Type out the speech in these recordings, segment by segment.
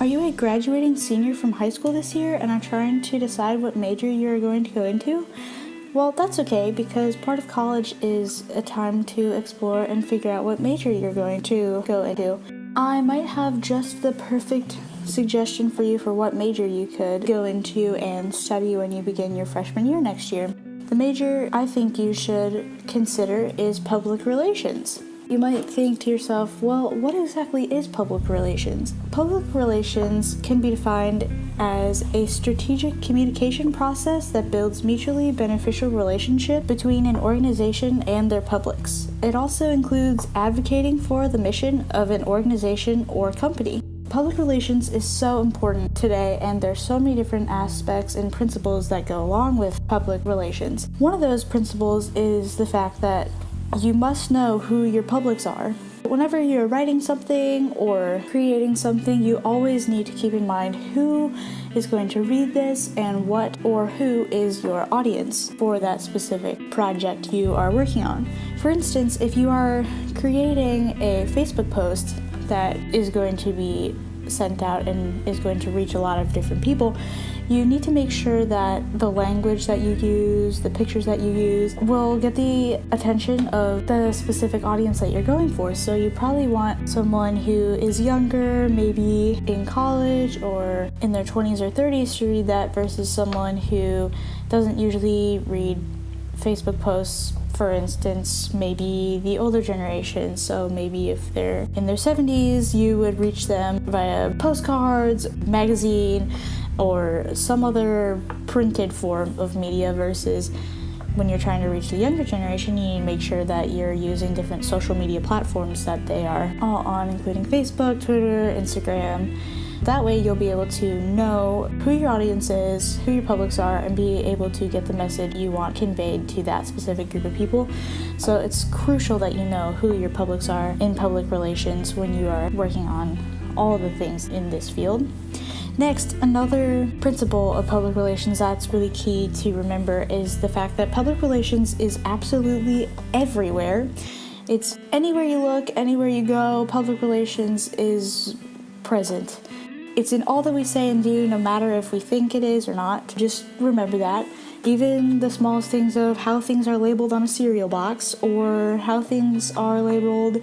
Are you a graduating senior from high school this year and are trying to decide what major you're going to go into? Well, that's okay, because part of college is a time to explore and figure out what major you're going to go into. I might have just the perfect suggestion for you for what major you could go into and study when you begin your freshman year next year. The major I think you should consider is public relations. You might think to yourself, well, what exactly is public relations? Public relations can be defined as a strategic communication process that builds mutually beneficial relationship between an organization and their publics. It also includes advocating for the mission of an organization or company. Public relations is so important today, and there's so many different aspects and principles that go along with public relations. One of those principles is the fact that you must know who your publics are. Whenever you're writing something or creating something, you always need to keep in mind who is going to read this and what or who is your audience for that specific project you are working on. For instance, if you are creating a Facebook post that is going to be sent out and is going to reach a lot of different people, you need to make sure that the language that you use, the pictures that you use, will get the attention of the specific audience that you're going for. So you probably want someone who is younger, maybe in college or in their 20s or 30s to read that, versus someone who doesn't usually read Facebook posts. For instance, maybe the older generation, so maybe if they're in their 70s, you would reach them via postcards, magazine, or some other printed form of media, versus when you're trying to reach the younger generation, you need to make sure that you're using different social media platforms that they are all on, including Facebook, Twitter, Instagram. That way you'll be able to know who your audience is, who your publics are, and be able to get the message you want conveyed to that specific group of people. So it's crucial that you know who your publics are in public relations when you are working on all the things in this field. Next, another principle of public relations that's really key to remember is the fact that public relations is absolutely everywhere. It's anywhere you look, anywhere you go, public relations is present. It's in all that we say and do, no matter if we think it is or not. Just remember that. Even the smallest things of how things are labeled on a cereal box or how things are labeled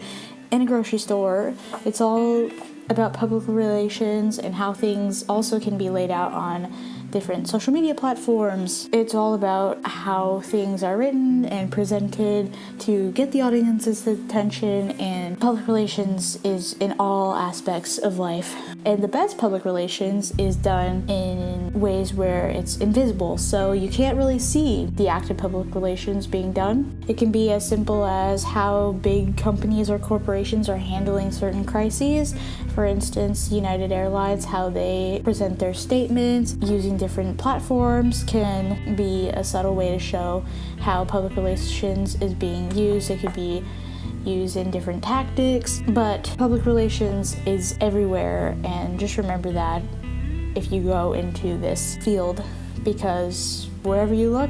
in a grocery store, it's all about public relations and how things also can be laid out on different social media platforms. It's all about how things are written and presented to get the audience's attention, and public relations is in all aspects of life. And the best public relations is done in ways where it's invisible, so you can't really see the act of public relations being done. It can be as simple as how big companies or corporations are handling certain crises. For instance, United Airlines, how they present their statements using different platforms can be a subtle way to show how public relations is being used. It could be used in different tactics, but public relations is everywhere, and just remember that if you go into this field, because wherever you look,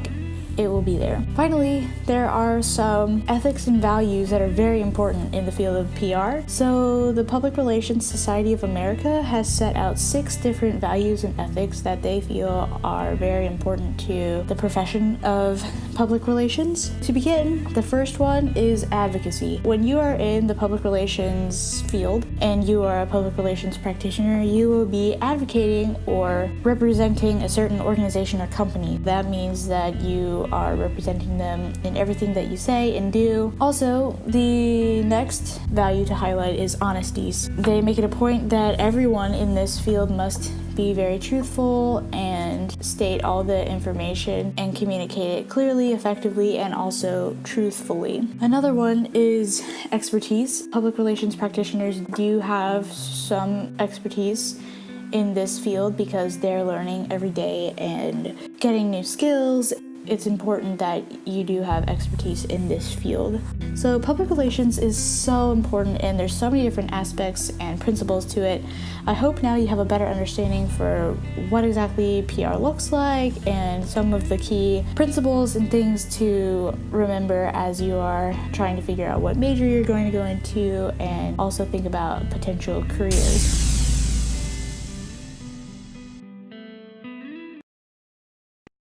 it will be there. Finally, there are some ethics and values that are very important in the field of PR. So the Public Relations Society of America has set out 6 different values and ethics that they feel are very important to the profession of public relations. To begin, the first one is advocacy. When you are in the public relations field and you are a public relations practitioner, you will be advocating or representing a certain organization or company. That means that you are representing them in everything that you say and do. Also, the next value to highlight is honesties. They make it a point that everyone in this field must be very truthful and state all the information and communicate it clearly, effectively, and also truthfully. Another one is expertise. Public relations practitioners do have some expertise in this field because they're learning every day and getting new skills. It's important that you do have expertise in this field. So public relations is so important, and there's so many different aspects and principles to it. I hope now you have a better understanding for what exactly PR looks like and some of the key principles and things to remember as you are trying to figure out what major you're going to go into and also think about potential careers.